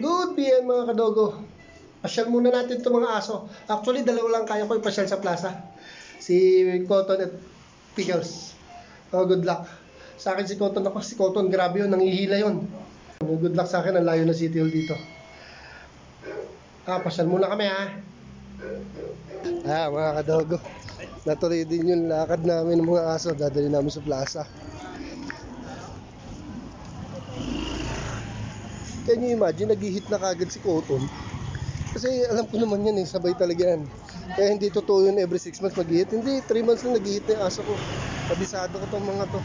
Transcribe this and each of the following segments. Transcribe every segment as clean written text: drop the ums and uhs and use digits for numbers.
Good PM mga kadogo. Pasyal muna natin itong mga aso. Actually, dalawa lang kaya ko ipasyal sa plaza. Si Cotton at Pickles. Oh, good luck. Sa akin si Cotton ako. Si Cotton, grabe yun. Nangihila yun. Good luck sa akin. Ang layo na City Hall dito. Pasyal muna kami ha. Mga kadogo. Natuloy din yung lakad namin ng mga aso. Dadali namin sa plaza. Can you imagine, nag-hit na kagad si Cotton? Kasi alam ko naman yan sabay talaga yan. Kaya hindi totoo yun every 6 months mag-hit. Hindi, 3 months lang nag-hit na yung aso ko. Kabisado ko tong mga to.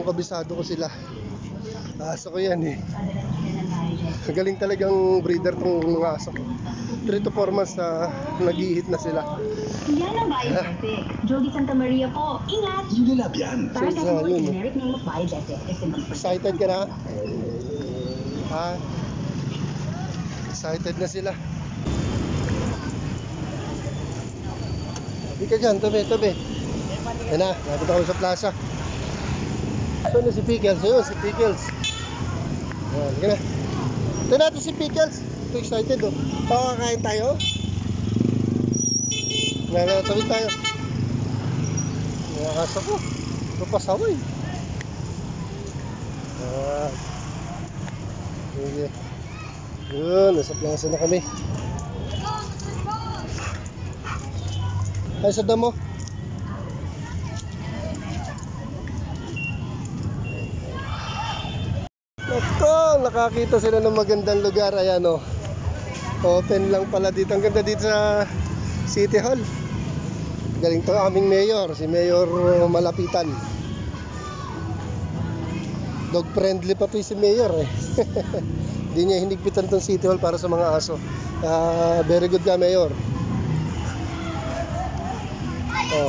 Kabisado ko sila. Aso ko yan eh. Galing talagang breeder tong mga aso ko. 3 to 4 months na nag-hit na sila. Yan ang Biodesic. Jody Santa Maria po. Ingat! Unilab yan. Para sa more generic name of Biodesic is simply Excited ka na? Excited na sila. Tabi ka dyan, tabi. Yan na, napit ako sa plaza. So na si Pickles, ayun si Pickles. Yan na. Ito natin si Pickles. Ito excited oh. Pakakain tayo. Tabi tayo. Nakasa ko. Ito pasaway. Sige. Yun, nasa plaza na kami. Ay, sa damo. Ito, nakakita sila ng magandang lugar. Ayan o. Open lang pala dito. Ang ganda dito sa City Hall. Galing to aming mayor, si Mayor Malapitan. Dog friendly pa to si Mayor eh. Hindi niya hinigpitan tong City Hall para sa mga aso. Very good ka, Mayor.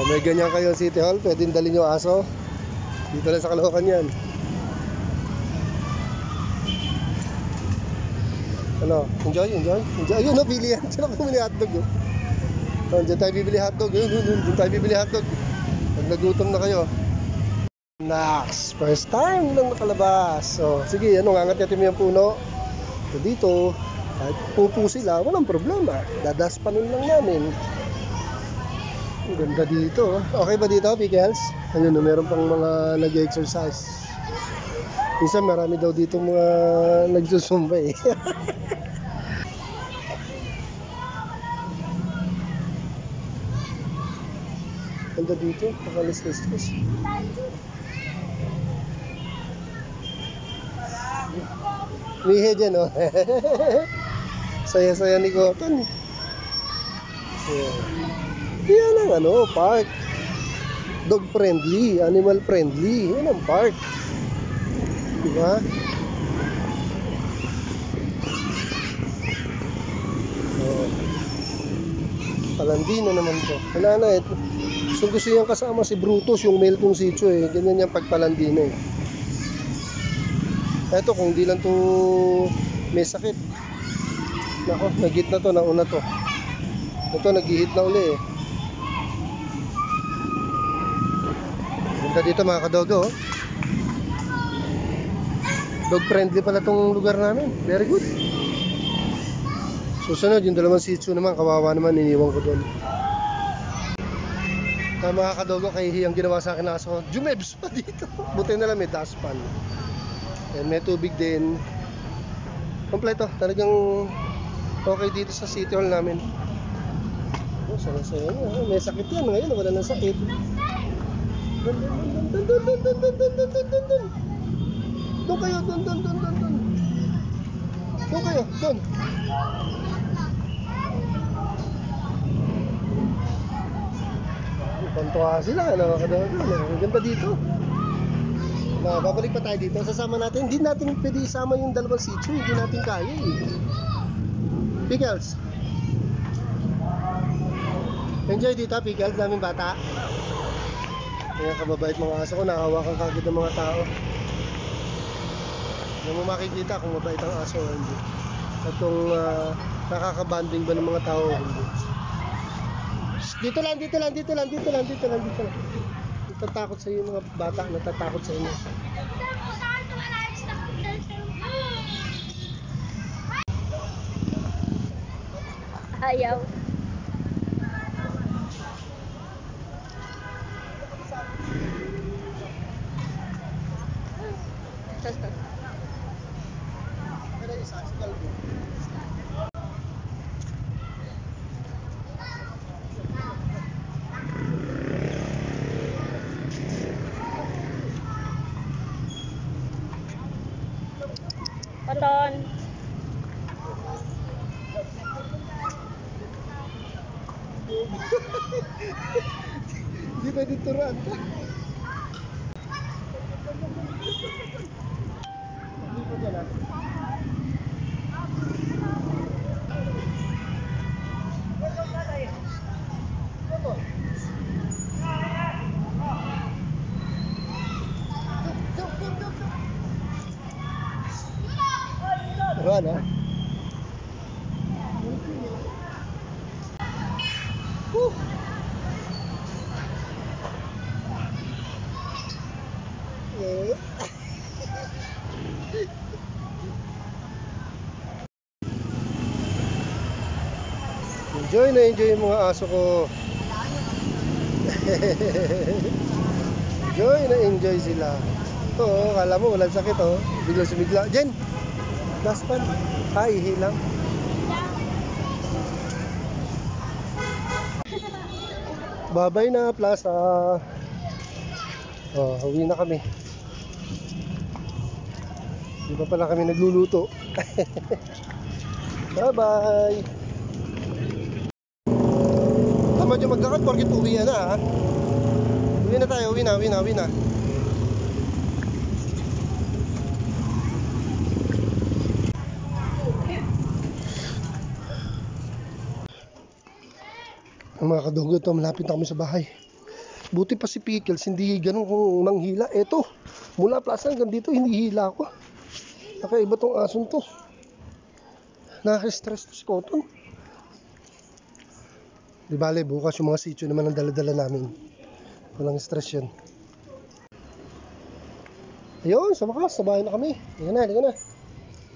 May ganyan kayo City Hall, pwedeng dalhin yung aso. Dito lang sa Caloocan yan. Ano? Enjoy. Ayun, pili yan. Diyan ako bumili hotdog. Diyan tayo bibili hotdog. Diyan tayo bibili hotdog. Pag nagutom na kayo. Next, first time lang nakalabas. So, sige, ngangat-yatin mo yung puno. So, dito, kahit pupo sila, walang problema. Dadaspanin lang namin. Ang ganda dito. Okay ba dito, Pickles? Ayun, meron pang mga nag-exercise. Minsan marami daw dito mga nagsusumba eh. Ganda dito, pakalis-lis. Mihe dyan oh. Saya-saya ni Cotton. Yan ang park. Dog friendly, animal friendly. Yan ang park. Diba? Palandi na naman to. Wala na ito. Gusto yung kasama si Brutus, yung male kong Shih Tzu eh. Ganyan yung pagpalandi na eh. Eto, kung di lang to may sakit. Nako, nag-hit na to, nauna to. Ito, nag-hit na uli eh. Ganda dito mga kadogo oh. Dog friendly pala tong lugar namin. Very good. Susunod, yung dalawang Shih Tzu naman, kawawa naman, iniwan ko doon. Mga kadogo, kay hiyang ginawa sa akin na aso. Jumebs pa dito. Buti na lang may dustpan. And may tubig din. Kompleto. Talagang okay dito sa City Hall namin. Saya-saya niya. May sakit yan. Ngayon wala nang sakit. Doon kayo. Doon kayo. Doon. Pantuwa sila. Ang ganda dito. Babalik pa tayo dito. Sasama natin. Hindi natin pwede isama yung dalawang Shih Tzu. Hindi natin kaya eh. Pickles. Enjoy dito, Pickles. Daming bata. Kaya kababait mga aso ko. Nakahawakan kagad ng mga tao. Hindi mo makikita kung mabait ang aso o hindi. At kung nakakabanding ba ng mga tao o hindi. Dito lang. Natatakot sa iyo mga bata, natatakot sa inyo. Ayaw. Paton. Hindi pwede turuan. Turuan ha? Eh. Enjoy yung mga aso ko. Enjoy sila. Ito, kala mo walang sakit oh. Bigla sumigla. Jen! Last pan. Ay, hilang. Babay na, plaza. Oh, uwi na kami. Di ba pala kami nagluluto? Bye-bye! Tama dyan maglakad, porkit uwi na ha. Uwi na tayo, uwi na. Ang mga kadugo ito, malapit na kami sa bahay. Buti pa si Pickles, hindi ganun kung manghila. Eto, mula plaza hanggang dito, hindi hila ako. Nakaiba tong asun to. Nakaka-stress to si Cotton. Di bale, bukas yung mga sityo naman ang dala-dala namin. Walang stress yan. Ayun, sa wakas, sa bahay na kami. Liga na.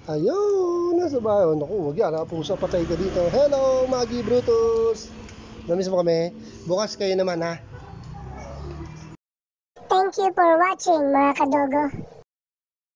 Ayun, nasa bahay. Naku, wag yan, pusa patay ka dito. Hello, Maggie Brutus. Namiss mo kami. Bukas kayo naman ha. Thank you for watching mga kadogo.